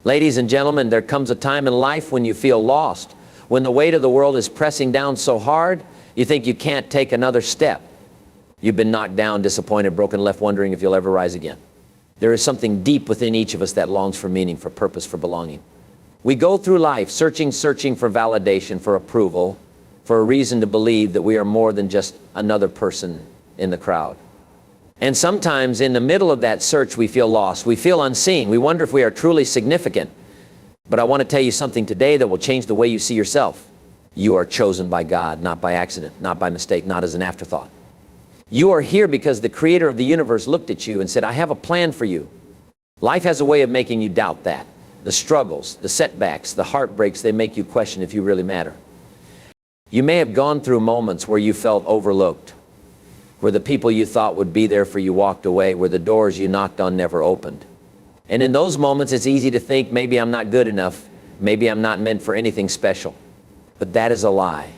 Ladies and gentlemen, there comes a time in life when you feel lost, when the weight of the world is pressing down so hard, you think you can't take another step. You've been knocked down, disappointed, broken, left wondering if you'll ever rise again. There is something deep within each of us that longs for meaning, for purpose, for belonging. We go through life searching for validation, for approval, for a reason to believe that we are more than just another person in the crowd. And sometimes in the middle of that search, we feel lost. We feel unseen. We wonder if we are truly significant. But I want to tell you something today that will change the way you see yourself. You are chosen by God, not by accident, not by mistake, not as an afterthought. You are here because the creator of the universe looked at you and said, I have a plan for you. Life has a way of making you doubt that. The struggles, the setbacks, the heartbreaks, they make you question if you really matter. You may have gone through moments where you felt overlooked, where the people you thought would be there for you walked away, where the doors you knocked on never opened. And in those moments, it's easy to think, maybe I'm not good enough, maybe I'm not meant for anything special. But that is a lie.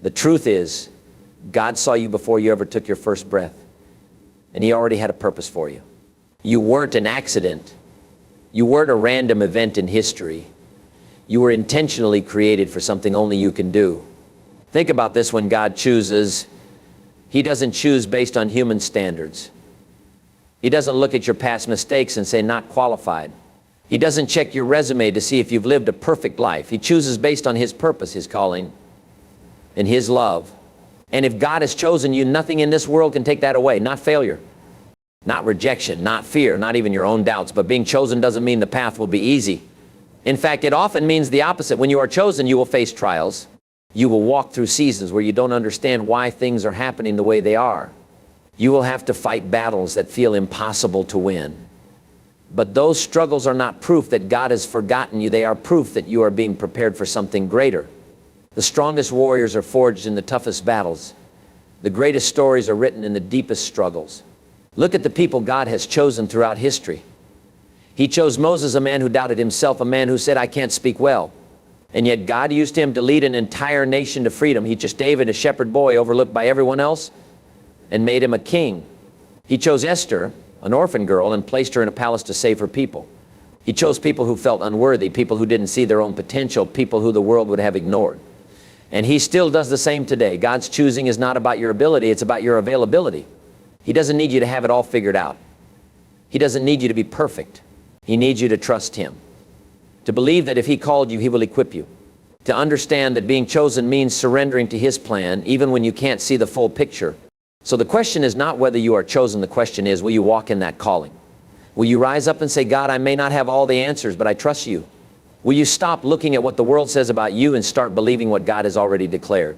The truth is, God saw you before you ever took your first breath, and He already had a purpose for you. You weren't an accident. You weren't a random event in history. You were intentionally created for something only you can do. Think about this: when God chooses, He doesn't choose based on human standards. He doesn't look at your past mistakes and say, not qualified. He doesn't check your resume to see if you've lived a perfect life. He chooses based on His purpose, His calling, and His love. And if God has chosen you, nothing in this world can take that away. Not failure, not rejection, not fear, not even your own doubts. But being chosen doesn't mean the path will be easy. In fact, it often means the opposite. When you are chosen, you will face trials. You will walk through seasons where you don't understand why things are happening the way they are. You will have to fight battles that feel impossible to win. But those struggles are not proof that God has forgotten you. They are proof that you are being prepared for something greater. The strongest warriors are forged in the toughest battles. The greatest stories are written in the deepest struggles. Look at the people God has chosen throughout history. He chose Moses, a man who doubted himself, a man who said, I can't speak well. And yet God used him to lead an entire nation to freedom. He chose David, a shepherd boy overlooked by everyone else, and made him a king. He chose Esther, an orphan girl, and placed her in a palace to save her people. He chose people who felt unworthy, people who didn't see their own potential, people who the world would have ignored. And He still does the same today. God's choosing is not about your ability, it's about your availability. He doesn't need you to have it all figured out. He doesn't need you to be perfect. He needs you to trust Him. To believe that if He called you, He will equip you. To understand that being chosen means surrendering to His plan, even when you can't see the full picture. So the question is not whether you are chosen. The question is, will you walk in that calling? Will you rise up and say, God, I may not have all the answers, but I trust You? Will you stop looking at what the world says about you and start believing what God has already declared?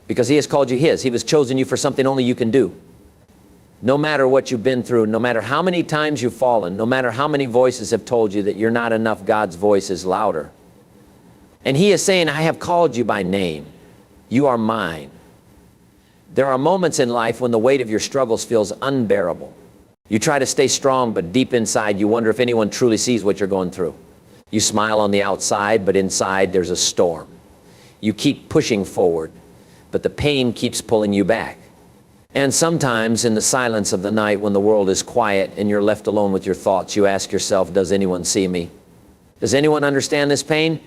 Because He has called you His. He has chosen you for something only you can do. No matter what you've been through, no matter how many times you've fallen, no matter how many voices have told you that you're not enough, God's voice is louder. And He is saying, I have called you by name. You are mine. There are moments in life when the weight of your struggles feels unbearable. You try to stay strong, but deep inside you wonder if anyone truly sees what you're going through. You smile on the outside, but inside there's a storm. You keep pushing forward, but the pain keeps pulling you back. And sometimes in the silence of the night, when the world is quiet and you're left alone with your thoughts, you ask yourself, does anyone see me? Does anyone understand this pain?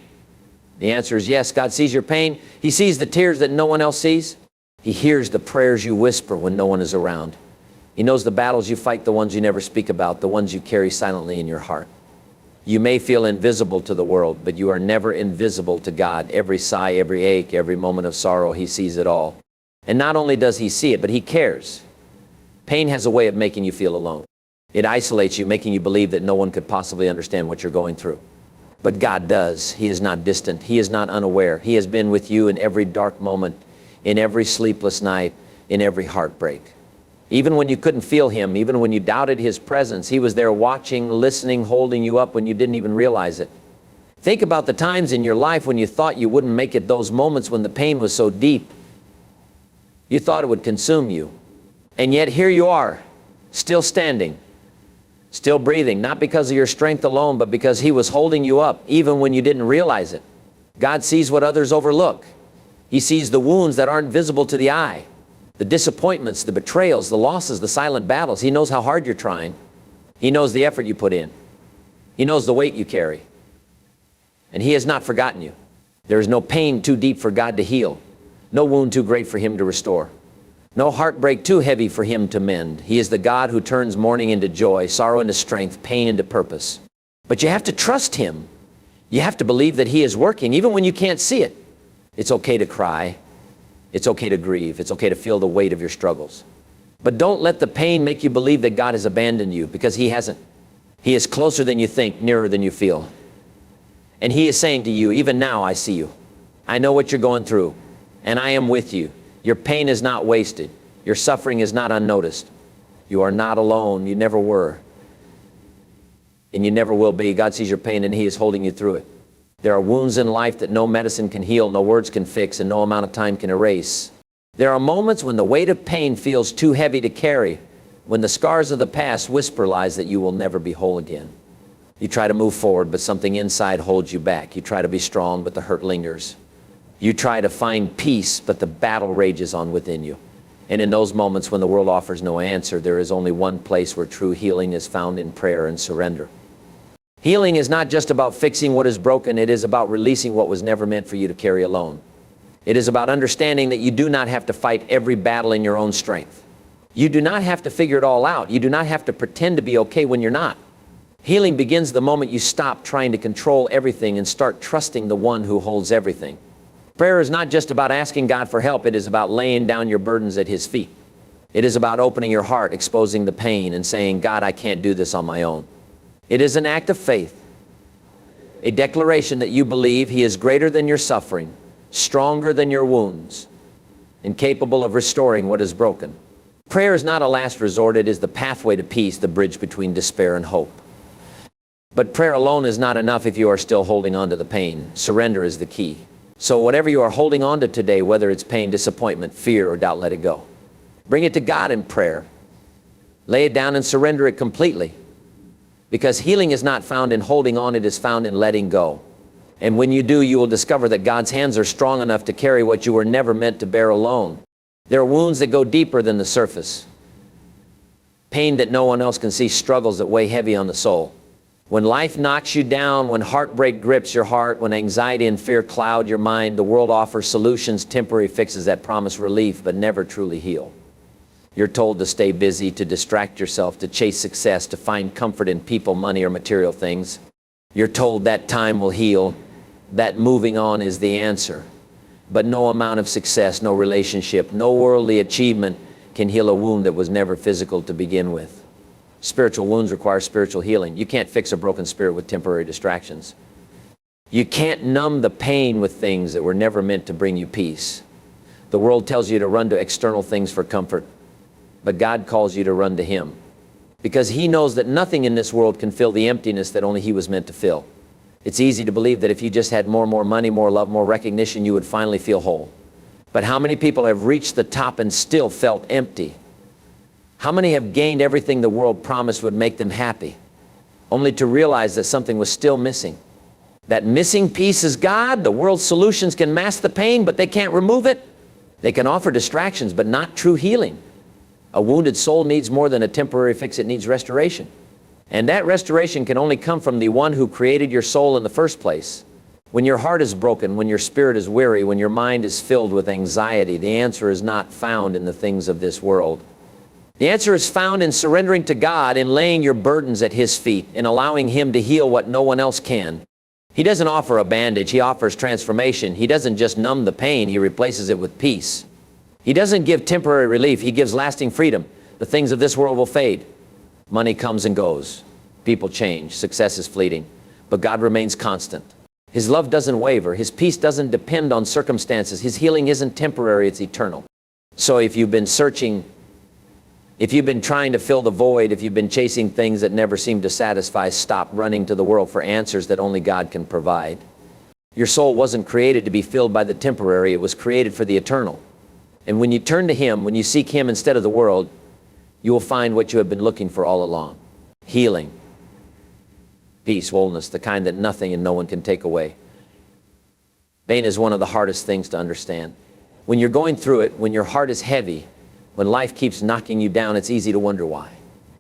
The answer is yes. God sees your pain. He sees the tears that no one else sees. He hears the prayers you whisper when no one is around. He knows the battles you fight, the ones you never speak about, the ones you carry silently in your heart. You may feel invisible to the world, but you are never invisible to God. Every sigh, every ache, every moment of sorrow, He sees it all. And not only does He see it, but He cares. Pain has a way of making you feel alone. It isolates you, making you believe that no one could possibly understand what you're going through. But God does. He is not distant. He is not unaware. He has been with you in every dark moment, in every sleepless night, in every heartbreak. Even when you couldn't feel Him, even when you doubted His presence, He was there watching, listening, holding you up when you didn't even realize it. Think about the times in your life when you thought you wouldn't make it, those moments when the pain was so deep. You thought it would consume you. And yet here you are, still standing, still breathing, not because of your strength alone, but because He was holding you up even when you didn't realize it. God sees what others overlook. He sees the wounds that aren't visible to the eye, the disappointments, the betrayals, the losses, the silent battles. He knows how hard you're trying. He knows the effort you put in. He knows the weight you carry. And He has not forgotten you. There is no pain too deep for God to heal. No wound too great for Him to restore. No heartbreak too heavy for Him to mend. He is the God who turns mourning into joy, sorrow into strength, pain into purpose. But you have to trust Him. You have to believe that He is working, even when you can't see it. It's okay to cry. It's okay to grieve. It's okay to feel the weight of your struggles. But don't let the pain make you believe that God has abandoned you, because He hasn't. He is closer than you think, nearer than you feel. And He is saying to you, even now I see you. I know what you're going through, and I am with you. Your pain is not wasted. Your suffering is not unnoticed. You are not alone. You never were. And you never will be. God sees your pain, and He is holding you through it. There are wounds in life that no medicine can heal, no words can fix, and no amount of time can erase. There are moments when the weight of pain feels too heavy to carry, when the scars of the past whisper lies that you will never be whole again. You try to move forward, but something inside holds you back. You try to be strong, but the hurt lingers. You try to find peace, but the battle rages on within you. And in those moments when the world offers no answer, there is only one place where true healing is found: in prayer and surrender. Healing is not just about fixing what is broken. It is about releasing what was never meant for you to carry alone. It is about understanding that you do not have to fight every battle in your own strength. You do not have to figure it all out. You do not have to pretend to be okay when you're not. Healing begins the moment you stop trying to control everything and start trusting the one who holds everything. Prayer is not just about asking God for help. It is about laying down your burdens at His feet. It is about opening your heart, exposing the pain, and saying, God, I can't do this on my own. It is an act of faith, a declaration that you believe He is greater than your suffering, stronger than your wounds, and capable of restoring what is broken. Prayer is not a last resort. It is the pathway to peace, the bridge between despair and hope. But prayer alone is not enough if you are still holding on to the pain. Surrender is the key. So whatever you are holding on to today, whether it's pain, disappointment, fear, or doubt, let it go. Bring it to God in prayer. Lay it down and surrender it completely. Because healing is not found in holding on, it is found in letting go. And when you do, you will discover that God's hands are strong enough to carry what you were never meant to bear alone. There are wounds that go deeper than the surface. Pain that no one else can see, struggles that weigh heavy on the soul. When life knocks you down, when heartbreak grips your heart, when anxiety and fear cloud your mind, the world offers solutions, temporary fixes that promise relief but never truly heal. You're told to stay busy, to distract yourself, to chase success, to find comfort in people, money, or material things. You're told that time will heal, that moving on is the answer. But no amount of success, no relationship, no worldly achievement can heal a wound that was never physical to begin with. Spiritual wounds require spiritual healing. You can't fix a broken spirit with temporary distractions. You can't numb the pain with things that were never meant to bring you peace. The world tells you to run to external things for comfort, but God calls you to run to Him, because He knows that nothing in this world can fill the emptiness that only He was meant to fill. It's easy to believe that if you just had more money, more love, more recognition, you would finally feel whole. But how many people have reached the top and still felt empty? How many have gained everything the world promised would make them happy, only to realize that something was still missing? That missing piece is God. The world's solutions can mask the pain, but they can't remove it. They can offer distractions, but not true healing. A wounded soul needs more than a temporary fix. It needs restoration. And that restoration can only come from the one who created your soul in the first place. When your heart is broken, when your spirit is weary, when your mind is filled with anxiety, the answer is not found in the things of this world. The answer is found in surrendering to God, in laying your burdens at His feet, in allowing Him to heal what no one else can. He doesn't offer a bandage. He offers transformation. He doesn't just numb the pain. He replaces it with peace. He doesn't give temporary relief. He gives lasting freedom. The things of this world will fade. Money comes and goes. People change. Success is fleeting. But God remains constant. His love doesn't waver. His peace doesn't depend on circumstances. His healing isn't temporary. It's eternal. So if you've been searching, if you've been trying to fill the void, if you've been chasing things that never seem to satisfy, stop running to the world for answers that only God can provide. Your soul wasn't created to be filled by the temporary. It was created for the eternal. And when you turn to Him, when you seek Him instead of the world, you will find what you have been looking for all along. Healing, peace, wholeness, the kind that nothing and no one can take away. Pain is one of the hardest things to understand. When you're going through it, when your heart is heavy, when life keeps knocking you down, it's easy to wonder why.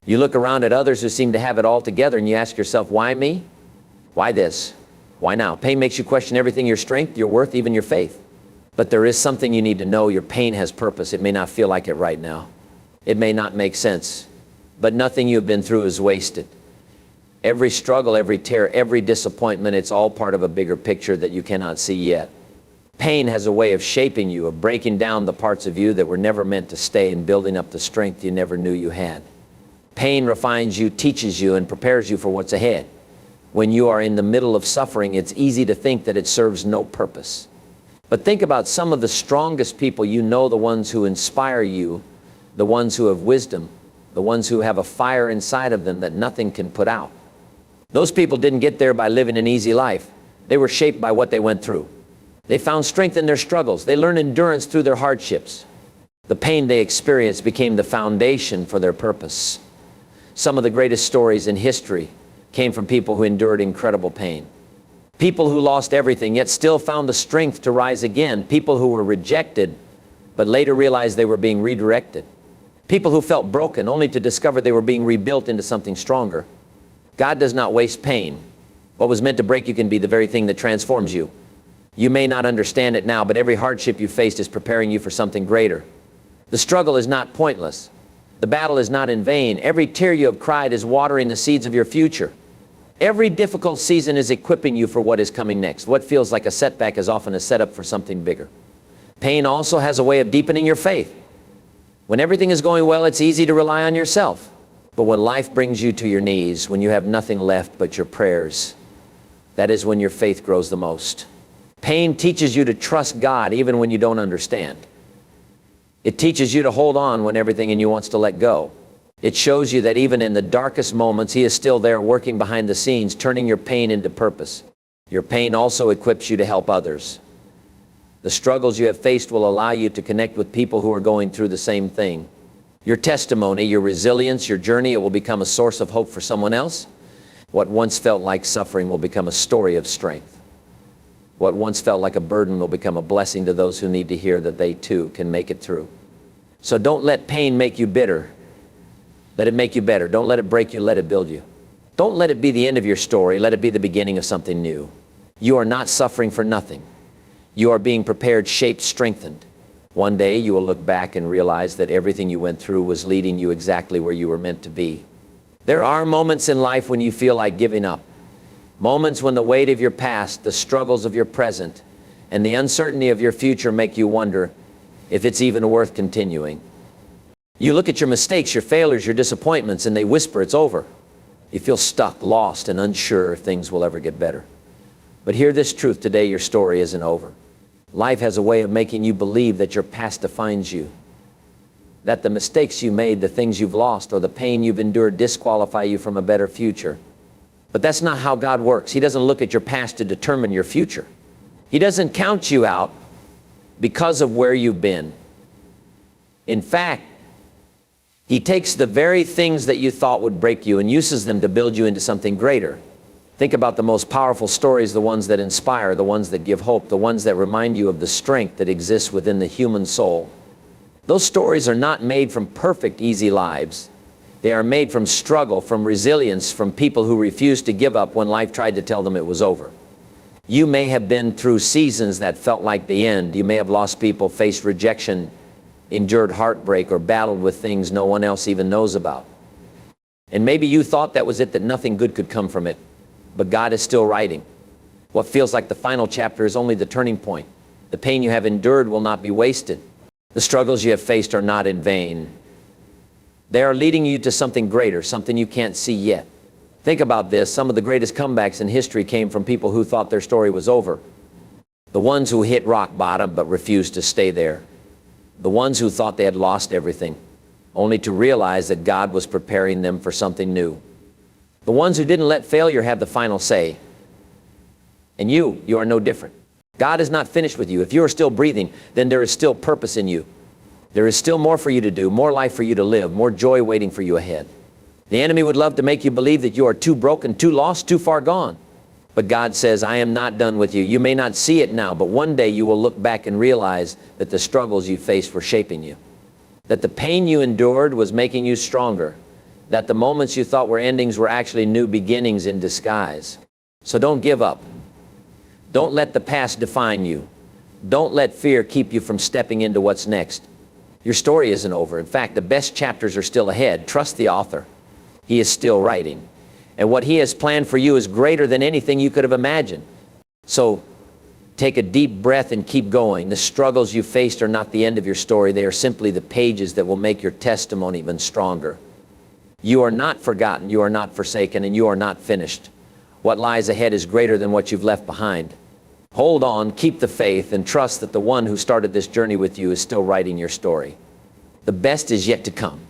You look around at others who seem to have it all together and you ask yourself, why me? Why this? Why now? Pain makes you question everything, your strength, your worth, even your faith. But there is something you need to know. Your pain has purpose. It may not feel like it right now. It may not make sense. But nothing you've been through is wasted. Every struggle, every tear, every disappointment, it's all part of a bigger picture that you cannot see yet. Pain has a way of shaping you, of breaking down the parts of you that were never meant to stay and building up the strength you never knew you had. Pain refines you, teaches you, and prepares you for what's ahead. When you are in the middle of suffering, it's easy to think that it serves no purpose. But think about some of the strongest people you know, the ones who inspire you, the ones who have wisdom, the ones who have a fire inside of them that nothing can put out. Those people didn't get there by living an easy life. They were shaped by what they went through. They found strength in their struggles. They learned endurance through their hardships. The pain they experienced became the foundation for their purpose. Some of the greatest stories in history came from people who endured incredible pain. People who lost everything yet still found the strength to rise again. People who were rejected but later realized they were being redirected. People who felt broken only to discover they were being rebuilt into something stronger. God does not waste pain. What was meant to break you can be the very thing that transforms you. You may not understand it now, but every hardship you faced is preparing you for something greater. The struggle is not pointless. The battle is not in vain. Every tear you have cried is watering the seeds of your future. Every difficult season is equipping you for what is coming next. What feels like a setback is often a setup for something bigger. Pain also has a way of deepening your faith. When everything is going well, it's easy to rely on yourself. But when life brings you to your knees, when you have nothing left but your prayers, that is when your faith grows the most. Pain teaches you to trust God even when you don't understand. It teaches you to hold on when everything in you wants to let go. It shows you that even in the darkest moments, He is still there working behind the scenes, turning your pain into purpose. Your pain also equips you to help others. The struggles you have faced will allow you to connect with people who are going through the same thing. Your testimony, your resilience, your journey, it will become a source of hope for someone else. What once felt like suffering will become a story of strength. What once felt like a burden will become a blessing to those who need to hear that they too can make it through. So don't let pain make you bitter. Let it make you better. Don't let it break you, let it build you. Don't let it be the end of your story. Let it be the beginning of something new. You are not suffering for nothing. You are being prepared, shaped, strengthened. One day you will look back and realize that everything you went through was leading you exactly where you were meant to be. There are moments in life when you feel like giving up. Moments when the weight of your past, the struggles of your present, and the uncertainty of your future make you wonder if it's even worth continuing. You look at your mistakes, your failures, your disappointments, and they whisper it's over. You feel stuck, lost, and unsure if things will ever get better. But hear this truth today, your story isn't over. Life has a way of making you believe that your past defines you, that the mistakes you made, the things you've lost, or the pain you've endured disqualify you from a better future. But that's not how God works. He doesn't look at your past to determine your future. He doesn't count you out because of where you've been. In fact, He takes the very things that you thought would break you and uses them to build you into something greater. Think about the most powerful stories, the ones that inspire, the ones that give hope, the ones that remind you of the strength that exists within the human soul. Those stories are not made from perfect, easy lives. They are made from struggle, from resilience, from people who refused to give up when life tried to tell them it was over. You may have been through seasons that felt like the end. You may have lost people, faced rejection, endured heartbreak, or battled with things no one else even knows about. And maybe you thought that was it, that nothing good could come from it. But God is still writing. What feels like the final chapter is only the turning point. The pain you have endured will not be wasted. The struggles you have faced are not in vain. They are leading you to something greater, something you can't see yet. Think about this. Some of the greatest comebacks in history came from people who thought their story was over. The ones who hit rock bottom but refused to stay there. The ones who thought they had lost everything, only to realize that God was preparing them for something new. The ones who didn't let failure have the final say. And you are no different. God is not finished with you. If you are still breathing, then there is still purpose in you. There is still more for you to do, more life for you to live, more joy waiting for you ahead. The enemy would love to make you believe that you are too broken, too lost, too far gone. But God says, I am not done with you. You may not see it now, but one day you will look back and realize that the struggles you faced were shaping you. That the pain you endured was making you stronger. that the moments you thought were endings were actually new beginnings in disguise. So don't give up. Don't let the past define you. Don't let fear keep you from stepping into what's next. Your story isn't over. In fact, the best chapters are still ahead. Trust the author. He is still writing. And what he has planned for you is greater than anything you could have imagined. So take a deep breath and keep going. The struggles you faced are not the end of your story. They are simply the pages that will make your testimony even stronger. You are not forgotten, you are not forsaken, and you are not finished. What lies ahead is greater than what you've left behind. Hold on, keep the faith, and trust that the one who started this journey with you is still writing your story. The best is yet to come.